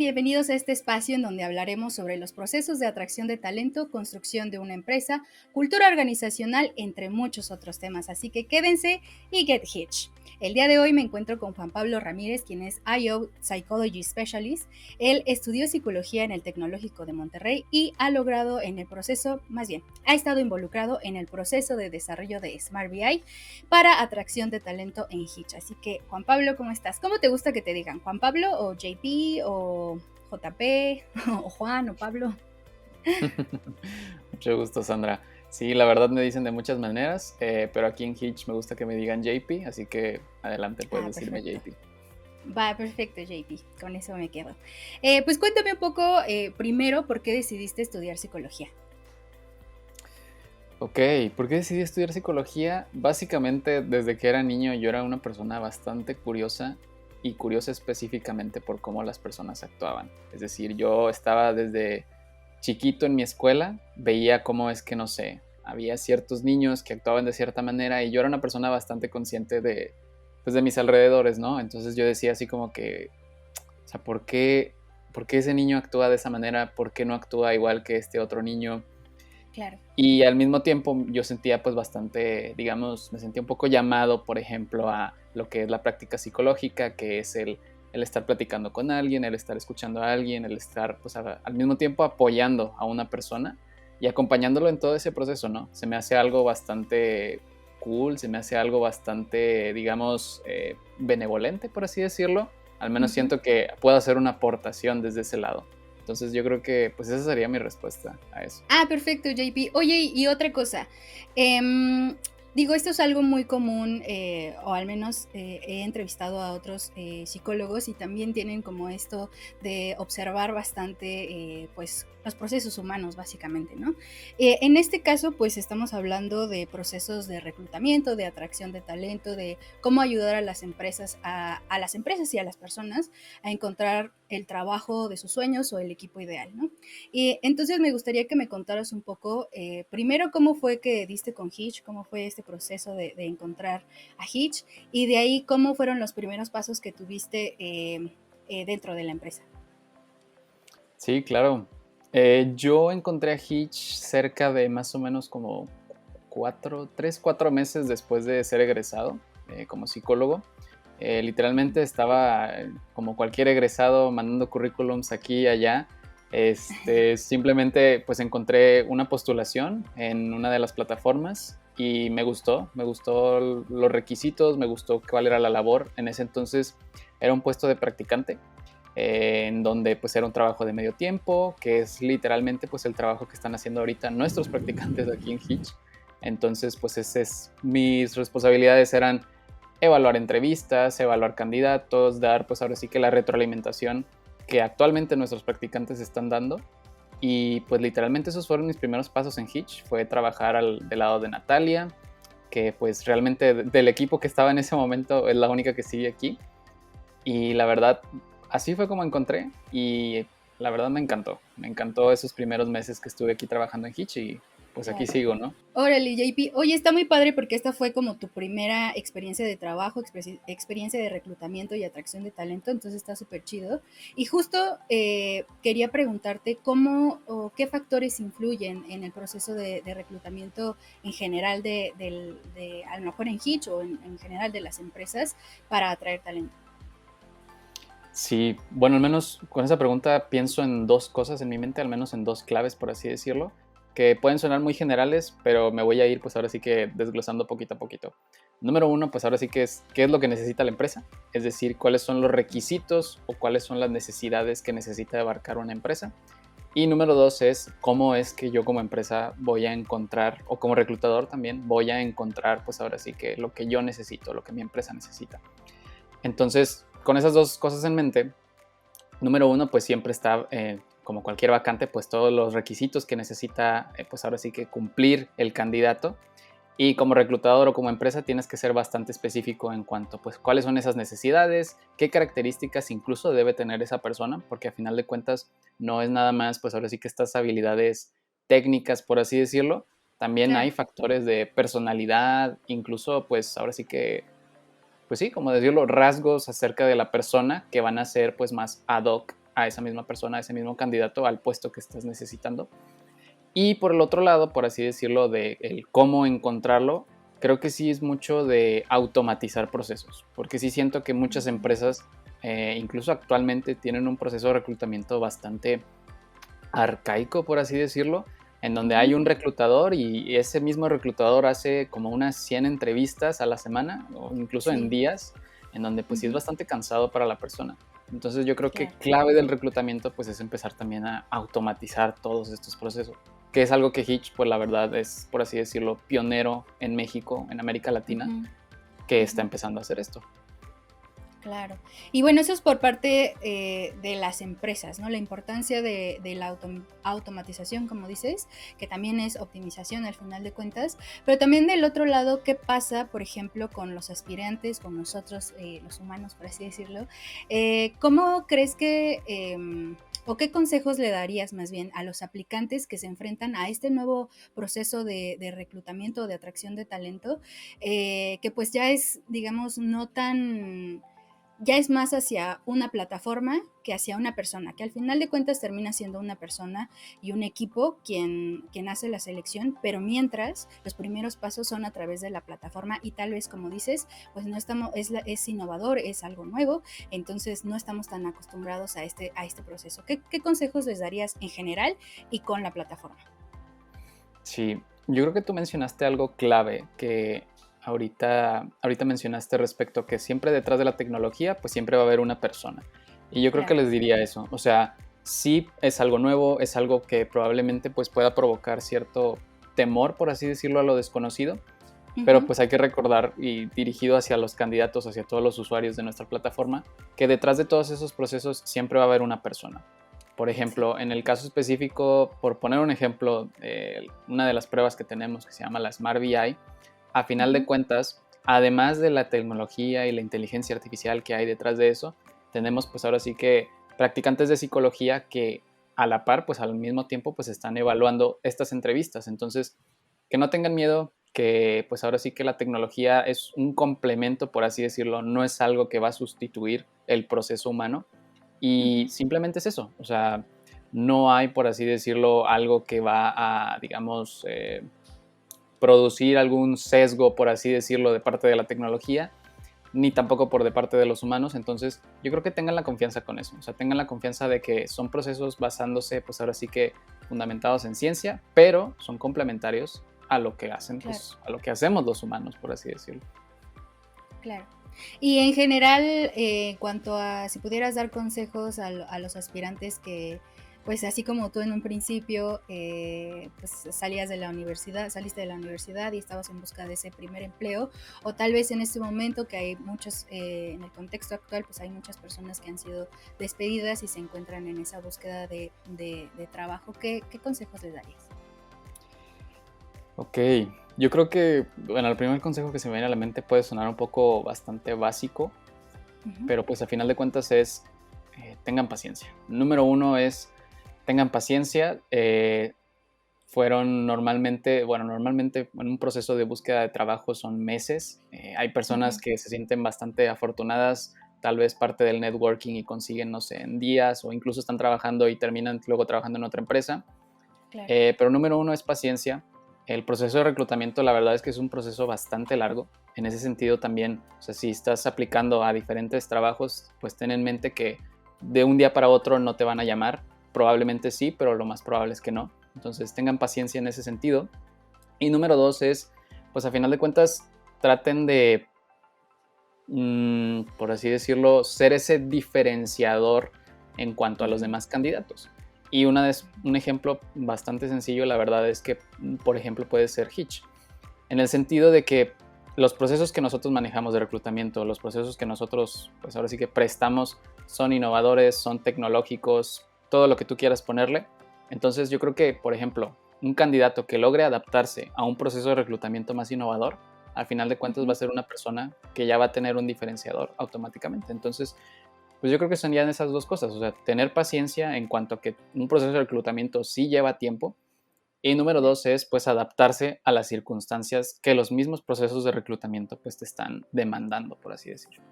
Bienvenidos a este espacio en donde hablaremos sobre los procesos de atracción de talento, construcción de una empresa, cultura organizacional, entre muchos otros temas. Así que quédense y get hitch. El día de hoy me encuentro con Juan Pablo Ramírez, quien es IO Psychology Specialist. Él estudió psicología en el Tecnológico de Monterrey y ha logrado en el proceso, más bien, ha estado involucrado en el proceso de desarrollo de Smart BI para atracción de talento en Hitch. Así que, Juan Pablo, ¿cómo estás? ¿Cómo te gusta que te digan? ¿Juan Pablo o JP o JP o Juan o Pablo? Mucho gusto, Sandra. Sí, la verdad me dicen de muchas maneras, pero aquí en Hitch me gusta que me digan JP, así que adelante puedes decirme Perfecto. JP. Va, perfecto, JP. Con eso me quedo. Pues cuéntame un poco, primero, ¿por qué decidiste estudiar psicología? Ok, ¿por qué decidí estudiar psicología? Básicamente, desde que era niño yo era una persona bastante curiosa y curiosa específicamente por cómo las personas actuaban. Es decir, yo estaba desde chiquito en mi escuela, veía cómo es que, no sé, había ciertos niños que actuaban de cierta manera y yo era una persona bastante consciente de, pues, de mis alrededores, ¿no? Entonces yo decía así como que, o sea, ¿por qué ese niño actúa de esa manera? ¿Por qué no actúa igual que este otro niño? Claro. Y al mismo tiempo yo sentía pues bastante, digamos, me sentía un poco llamado, por ejemplo, a lo que es la práctica psicológica, que es el estar platicando con alguien, el estar escuchando a alguien, el estar pues al mismo tiempo apoyando a una persona y acompañándolo en todo ese proceso, ¿no? Se me hace algo bastante cool, se me hace algo bastante, digamos, benevolente, por así decirlo. Al menos Ujú. siento que puedo hacer una aportación desde ese lado. Entonces yo creo que pues esa sería mi respuesta a eso. Perfecto, JP. Oye, y otra cosa. em, Digo, esto es algo muy común, o al menos he entrevistado a otros psicólogos y también tienen como esto de observar bastante, pues, los procesos humanos, básicamente, ¿no? En este caso, pues, estamos hablando de procesos de reclutamiento, de atracción de talento, de cómo ayudar a las empresas, a las empresas y a las personas a encontrar el trabajo de sus sueños o el equipo ideal, ¿no? Y entonces me gustaría que me contaras un poco, primero, cómo fue que diste con Hitch, cómo fue este proceso de encontrar a Hitch, y de ahí cómo fueron los primeros pasos que tuviste dentro de la empresa. Sí, claro. Yo encontré a Hitch cerca de más o menos como 3, 4 meses después de ser egresado como psicólogo. Literalmente estaba como cualquier egresado mandando currículums aquí y allá. Simplemente pues encontré una postulación en una de las plataformas y me gustó los requisitos, me gustó cuál era la labor. En ese entonces era un puesto de practicante en donde pues era un trabajo de medio tiempo, que es literalmente pues el trabajo que están haciendo ahorita nuestros practicantes aquí en Hitch. Entonces pues mis responsabilidades eran evaluar entrevistas, evaluar candidatos, dar pues ahora sí que la retroalimentación que actualmente nuestros practicantes están dando. Y pues literalmente esos fueron mis primeros pasos en Hitch, fue trabajar del lado de Natalia, que pues realmente del equipo que estaba en ese momento es la única que sigue aquí. Y la verdad, así fue como encontré y la verdad me encantó esos primeros meses que estuve aquí trabajando en Hitch y pues aquí Claro. sigo, ¿no? Órale, JP. Oye, está muy padre porque esta fue como tu primera experiencia de trabajo, experiencia de reclutamiento y atracción de talento, entonces está súper chido. Y justo quería preguntarte cómo o qué factores influyen en el proceso de reclutamiento en general a lo mejor en Hitch o en general de las empresas para atraer talento. Sí, bueno, al menos con esa pregunta pienso en dos cosas en mi mente, al menos en dos claves, por así decirlo, que pueden sonar muy generales, pero me voy a ir pues ahora sí que desglosando poquito a poquito. Número uno, pues ahora sí que es qué es lo que necesita la empresa, es decir, cuáles son los requisitos o cuáles son las necesidades que necesita abarcar una empresa. Y número dos es cómo es que yo como empresa voy a encontrar, o como reclutador también, voy a encontrar pues ahora sí que lo que yo necesito, lo que mi empresa necesita. Entonces, con esas dos cosas en mente, número uno, pues siempre está, como cualquier vacante, pues todos los requisitos que necesita, pues ahora sí que cumplir el candidato. Y como reclutador o como empresa tienes que ser bastante específico en cuanto, pues, cuáles son esas necesidades, qué características incluso debe tener esa persona, porque a final de cuentas no es nada más, pues ahora sí que estas habilidades técnicas, por así decirlo, también hay Claro. factores de personalidad, incluso, pues ahora sí que pues sí, como decirlo, rasgos acerca de la persona que van a ser pues más ad hoc a esa misma persona, a ese mismo candidato al puesto que estás necesitando. Y por el otro lado, por así decirlo, de el cómo encontrarlo, creo que sí es mucho de automatizar procesos, porque sí siento que muchas empresas, incluso actualmente, tienen un proceso de reclutamiento bastante arcaico, por así decirlo, en donde hay Ujú. un reclutador y ese mismo reclutador hace como unas 100 entrevistas a la semana o incluso en Sí. días, en donde pues sí es Ujú. bastante cansado para la persona. Entonces yo creo que Claro. clave del reclutamiento pues es empezar también a automatizar todos estos procesos, que es algo que Hitch pues la verdad es, por así decirlo, pionero en México, en América Latina, Ujú. que está Ujú. empezando a hacer esto. Claro. Y bueno, eso es por parte de las empresas, ¿no? La importancia de la automatización, como dices, que también es optimización al final de cuentas, pero también del otro lado, ¿qué pasa, por ejemplo, con los aspirantes, con nosotros, los humanos, por así decirlo? ¿Cómo crees que, o qué consejos le darías más bien a los aplicantes que se enfrentan a este nuevo proceso de reclutamiento, de atracción de talento, que pues ya es, digamos, no tan ya es más hacia una plataforma que hacia una persona, que al final de cuentas termina siendo una persona y un equipo quien hace la selección, pero mientras los primeros pasos son a través de la plataforma y tal vez como dices, pues no estamos, es innovador, es algo nuevo, entonces no estamos tan acostumbrados a este proceso. ¿Qué consejos les darías en general y con la plataforma? Sí, yo creo que tú mencionaste algo clave que ahorita mencionaste respecto a que siempre detrás de la tecnología, pues siempre va a haber una persona. Y yo creo que Claro. les diría eso. O sea, sí es algo nuevo, es algo que probablemente pues pueda provocar cierto temor, por así decirlo, a lo desconocido, pero Ujú. pues hay que recordar y dirigido hacia los candidatos, hacia todos los usuarios de nuestra plataforma, que detrás de todos esos procesos siempre va a haber una persona. Por Sí. ejemplo, en el caso específico, por poner un ejemplo, una de las pruebas que tenemos que se llama la Smart BI, a final de Ujú. cuentas, además de la tecnología y la inteligencia artificial que hay detrás de eso, tenemos pues ahora sí que practicantes de psicología que a la par, pues al mismo tiempo, pues están evaluando estas entrevistas. Entonces, que no tengan miedo, que pues ahora sí que la tecnología es un complemento, por así decirlo, no es algo que va a sustituir el proceso humano y Ujú. simplemente es eso, o sea, no hay, por así decirlo, algo que va a, digamos, producir algún sesgo, por así decirlo, de parte de la tecnología, ni tampoco por de parte de los humanos. Entonces, yo creo que tengan la confianza con eso, o sea, tengan la confianza de que son procesos basándose, pues ahora sí que fundamentados en ciencia, pero son complementarios a lo que hacen, Claro. pues a lo que hacemos los humanos, por así decirlo. Claro. Y en general, en cuanto a si pudieras dar consejos a los aspirantes que, pues así como tú en un principio, pues saliste de la universidad y estabas en busca de ese primer empleo, o tal vez en este momento que hay muchos, en el contexto actual, pues hay muchas personas que han sido despedidas y se encuentran en esa búsqueda de trabajo, ¿qué consejos les darías? Ok, yo creo que, bueno, el primer consejo que se me viene a la mente puede sonar un poco bastante básico, Ujú. pero pues a final de cuentas es, tengan paciencia. Número uno es, tengan paciencia. Fueron normalmente, bueno, normalmente en un proceso de búsqueda de trabajo son meses. Hay personas Ujú. que se sienten bastante afortunadas, tal vez parte del networking y consiguen, no sé, en días o incluso están trabajando y terminan luego trabajando en otra empresa. Claro. Pero número uno es paciencia. El proceso de reclutamiento, la verdad es que es un proceso bastante largo. En ese sentido también, o sea, si estás aplicando a diferentes trabajos, pues ten en mente que de un día para otro no te van a llamar. Probablemente sí, pero lo más probable es que no. Entonces tengan paciencia en ese sentido. Y número dos es, pues a final de cuentas, traten de, por así decirlo, ser ese diferenciador en cuanto a los Ujú. demás candidatos. Y un ejemplo bastante sencillo, la verdad es que, por ejemplo, puede ser Hitch, en el sentido de que los procesos que nosotros manejamos de reclutamiento, los procesos que nosotros, pues ahora sí que prestamos, son innovadores, son tecnológicos, todo lo que tú quieras ponerle. Entonces yo creo que, por ejemplo, un candidato que logre adaptarse a un proceso de reclutamiento más innovador, al final de cuentas va Ujú. a ser una persona que ya va a tener un diferenciador automáticamente. Entonces, pues yo creo que son ya esas dos cosas, o sea, tener paciencia en cuanto a que un proceso de reclutamiento sí lleva tiempo, y número Claro. dos es pues adaptarse a las circunstancias que los mismos procesos de reclutamiento pues te están demandando, por así decirlo.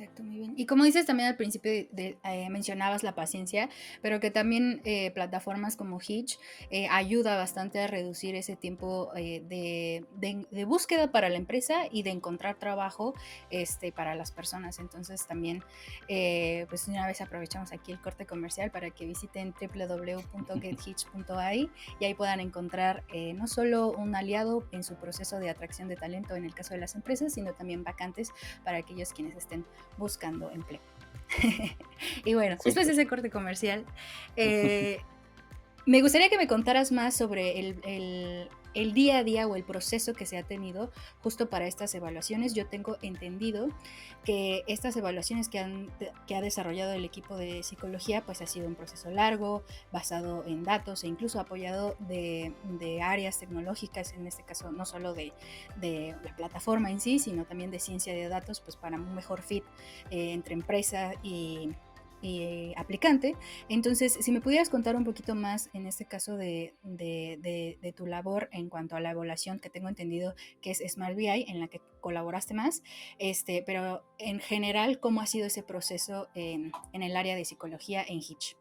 Exacto, muy bien. Y como dices también al principio mencionabas la paciencia, pero que también plataformas como Hitch ayuda bastante a reducir ese tiempo de búsqueda para la empresa y de encontrar trabajo para las personas. Entonces también, pues una vez aprovechamos aquí el corte comercial para que visiten www.gethitch.ai y ahí puedan encontrar no solo un aliado en su proceso de atracción de talento en el caso de las empresas, sino también vacantes para aquellos quienes estén buscando empleo. Y bueno, después de Súper. ese corte comercial, me gustaría que me contaras más sobre el día a día o el proceso que se ha tenido justo para estas evaluaciones. Yo tengo entendido que estas evaluaciones que ha desarrollado el equipo de psicología, pues ha sido un proceso largo, basado en datos e incluso apoyado de áreas tecnológicas, en este caso no solo de la plataforma en sí, sino también de ciencia de datos, pues para un mejor fit entre empresa y aplicante. Entonces, si me pudieras contar un poquito más en este caso de tu labor en cuanto a la evaluación, que tengo entendido que es Smart BI, en la que colaboraste más, pero en general, ¿cómo ha sido ese proceso en el área de psicología en Hitch?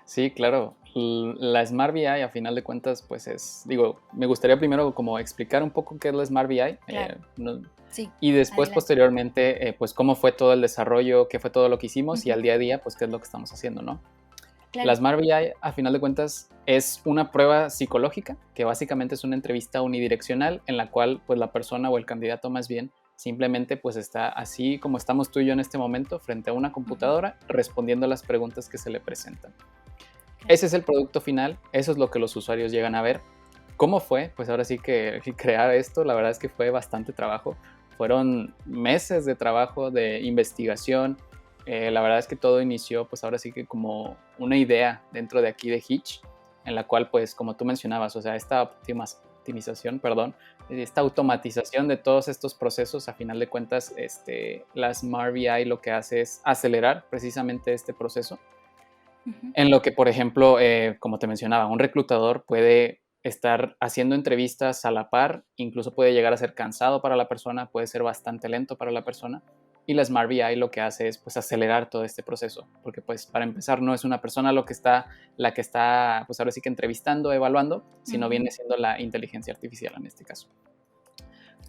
Sí, claro. La Smart BI, a final de cuentas, pues digo, me gustaría primero como explicar un poco qué es la Smart BI, Claro, sí, y después, adelante. posteriormente, pues cómo fue todo el desarrollo, qué fue todo lo que hicimos y Ujú, al día a día, pues qué es lo que estamos haciendo, ¿no? La claro. Smart BI, a final de cuentas, es una prueba psicológica, que básicamente es una entrevista unidireccional en la cual, pues la persona o el candidato más bien, simplemente pues está así como estamos tú y yo en este momento, frente a una Ujú, computadora, respondiendo a las preguntas que se le presentan. claro. Ese es el producto final, eso es lo que los usuarios llegan a ver. ¿Cómo fue? Pues ahora sí que crear esto, la verdad es que fue bastante trabajo. Fueron meses de trabajo, de investigación. La verdad es que todo inició, pues ahora sí que como una idea dentro de aquí de Hitch, en la cual, pues como tú mencionabas, o sea, esta optimización, perdón, esta automatización de todos estos procesos, a final de cuentas, la Smart BI lo que hace es acelerar precisamente este proceso Ujú, en lo que, por ejemplo, como te mencionaba, un reclutador puede estar haciendo entrevistas a la par, incluso puede llegar a ser cansado para la persona, puede ser bastante lento para la persona. Y la Smart BI lo que hace es pues acelerar todo este proceso, porque pues para empezar no es una persona la que está pues ahora sí que entrevistando, evaluando, sino ujú, viene siendo la inteligencia artificial en este caso.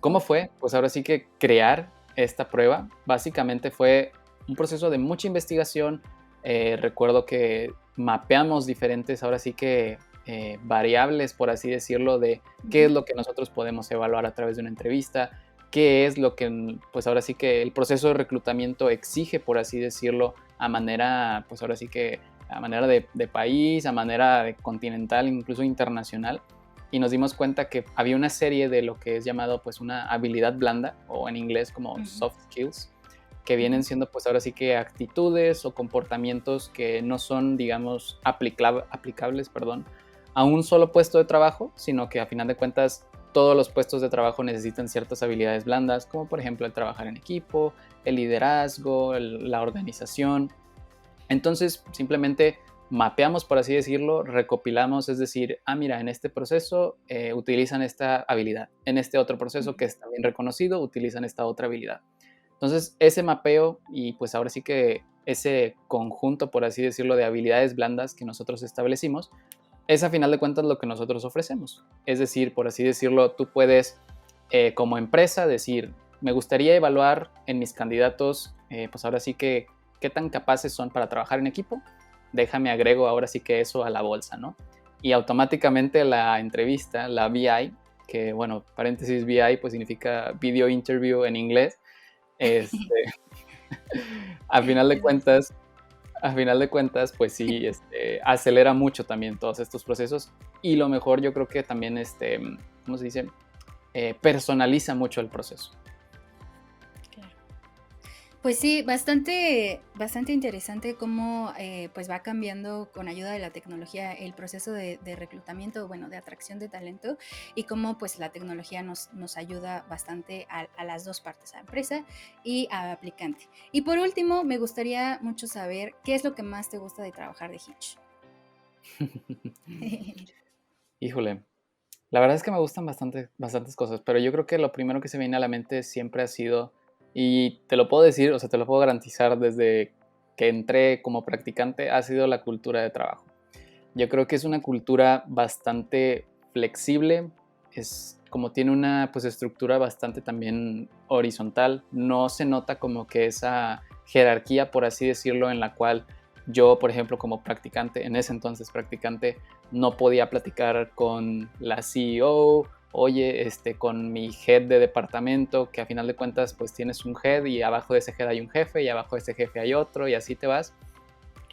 ¿Cómo ok. fue? Pues ahora sí que crear esta prueba básicamente fue un proceso de mucha investigación. Recuerdo que mapeamos diferentes, ahora sí que variables, por así decirlo, de qué es Ujú, lo que nosotros podemos evaluar a través de una entrevista, qué es lo que, pues ahora sí que el proceso de reclutamiento exige, por así decirlo, a manera, pues ahora sí que a manera de país, a manera de continental, incluso internacional, y nos dimos cuenta que había una serie de lo que es llamado pues una habilidad blanda o en inglés como ujú, soft skills, que ujú, vienen siendo pues ahora sí que actitudes o comportamientos que no son digamos aplicables, perdón, a un solo puesto de trabajo, sino que a final de cuentas todos los puestos de trabajo necesitan ciertas habilidades blandas, como por ejemplo el trabajar en equipo, el liderazgo, la organización. Entonces, simplemente mapeamos, por así decirlo, recopilamos, es decir, mira, en este proceso utilizan esta habilidad, en este otro proceso ujú, que está bien reconocido, utilizan esta otra habilidad. Entonces, ese mapeo y pues ahora sí que ese conjunto, por así decirlo, de habilidades blandas que nosotros establecimos, es a final de cuentas lo que nosotros ofrecemos. Es decir, por así decirlo, tú puedes como empresa decir, me gustaría evaluar en mis candidatos, pues ahora sí que qué tan capaces son para trabajar en equipo. Déjame agrego ahora sí que eso a la bolsa, ¿no? Y automáticamente la entrevista, la VI, que bueno, paréntesis VI pues significa Video Interview en inglés, este, a final de es más cuentas a final de cuentas, pues sí, acelera mucho también todos estos procesos y lo mejor yo creo que también, ¿cómo se dice? Personaliza mucho el proceso. claro. Pues sí, bastante, bastante interesante cómo pues va cambiando con ayuda de la tecnología el proceso de reclutamiento, bueno, de atracción de talento y cómo pues la tecnología nos ayuda bastante a las dos partes, a empresa y a aplicante. Y por último, me gustaría mucho saber qué es lo que más te gusta de trabajar de Hitch. Híjole, la verdad es que me gustan bastantes cosas, pero yo creo que lo primero que se viene a la mente siempre ha sido Y te lo puedo decir, o sea, te lo puedo garantizar desde que entré como practicante, ha sido la cultura de trabajo. Yo creo que es una cultura bastante flexible, es como tiene una pues estructura bastante también horizontal, no se nota como que esa jerarquía, por así decirlo, en la cual yo, por ejemplo, como practicante, en ese entonces practicante, no podía platicar con la CEO, oye, con mi head de departamento, que a final de cuentas pues tienes un head y abajo de ese head hay un jefe y abajo de ese jefe hay otro y así te vas.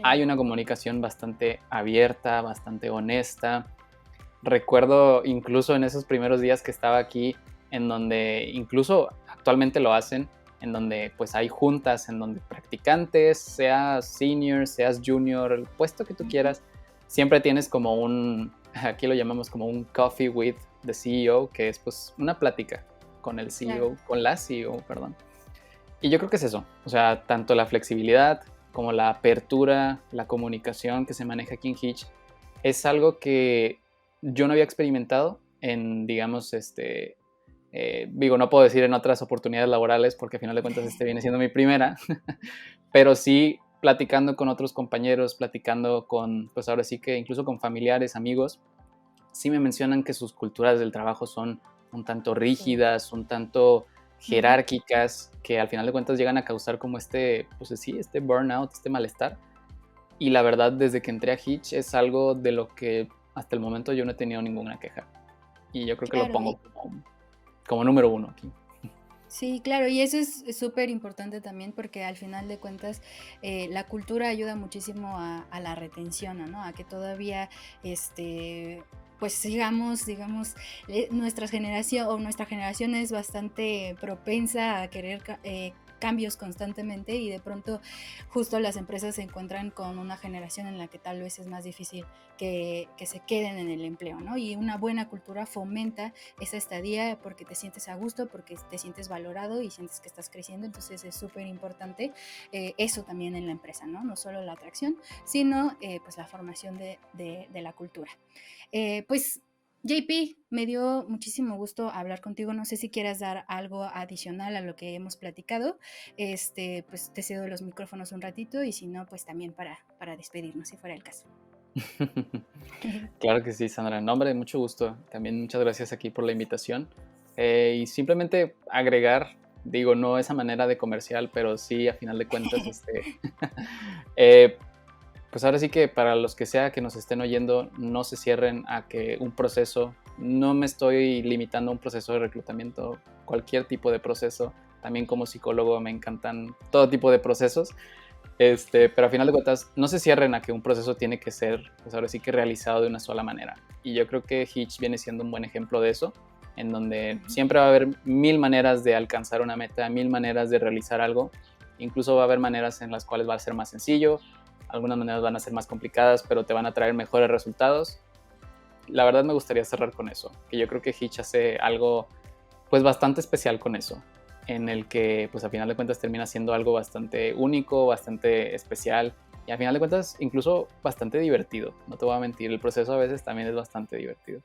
Hay Claro. una comunicación bastante abierta, bastante honesta. Recuerdo incluso en esos primeros días que estaba aquí, en donde incluso actualmente lo hacen, en donde pues hay juntas, en donde practicantes, seas senior, seas junior, el puesto que tú Ujú. quieras, siempre tienes como un, aquí lo llamamos como un coffee with the CEO, que es pues una plática con el Claro. CEO, con la CEO, perdón. Y yo creo que es eso, o sea, tanto la flexibilidad como la apertura, la comunicación que se maneja aquí en Hitch, es algo que yo no había experimentado en, digamos, digo, no puedo decir en otras oportunidades laborales porque al final de cuentas viene siendo mi primera, pero sí platicando con otros compañeros, platicando con, pues ahora sí que incluso con familiares, amigos, sí me mencionan que sus culturas del trabajo son un tanto Sí. rígidas, un tanto Ujú. jerárquicas, que al final de cuentas llegan a causar como pues sí, este burnout, este malestar. Y la verdad, desde que entré a Hitch es algo de lo que hasta el momento yo no he tenido ninguna queja. Y yo creo que lo Claro, pongo como número uno aquí. sí, claro, y eso es súper importante también porque al final de cuentas la cultura ayuda muchísimo a la retención, ¿no? A que todavía, este, pues sigamos, digamos, nuestra generación es bastante propensa a querer cambios constantemente y de pronto justo las empresas se encuentran con una generación en la que tal vez es más difícil que se queden en el empleo, ¿no? Y una buena cultura fomenta esa estadía porque te sientes a gusto, porque te sientes valorado y sientes que estás creciendo. Entonces es súper importante eso también en la empresa, ¿no? No solo la atracción, sino pues la formación de la cultura. Pues JP, me dio muchísimo gusto hablar contigo. No sé si quieras dar algo adicional a lo que hemos platicado. Pues te cedo los micrófonos un ratito y si no, pues también para despedirnos, si fuera el caso. Claro que sí, Sandra. No, hombre, mucho gusto. También muchas gracias aquí por la invitación. Y simplemente agregar, digo, no esa manera de comercial, pero sí, a final de cuentas, eh, pues ahora sí que para los que sea que nos estén oyendo, no se cierren a que un proceso, no me estoy limitando a un proceso de reclutamiento, cualquier tipo de proceso. También como psicólogo me encantan todo tipo de procesos. Pero a final de cuentas, no se cierren a que un proceso tiene que ser, pues ahora sí que realizado de una sola manera. Y yo creo que Hitch viene siendo un buen ejemplo de eso, en donde Ujú. siempre va a haber mil maneras de alcanzar una meta, mil maneras de realizar algo. Incluso va a haber maneras en las cuales va a ser más sencillo, algunas maneras van a ser más complicadas, pero te van a traer mejores resultados. La verdad me gustaría cerrar con eso, que yo creo que Hitch hace algo pues bastante especial con eso, en el que pues a final de cuentas termina siendo algo bastante único, bastante especial y a final de cuentas incluso bastante divertido. No te voy a mentir, el proceso a veces también es bastante divertido.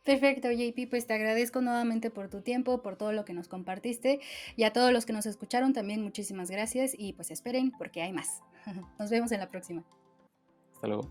Perfecto, JP, pues te agradezco nuevamente por tu tiempo, por todo lo que nos compartiste y a todos los que nos escucharon también muchísimas gracias y pues esperen porque hay más. Nos vemos en la próxima. Hasta luego.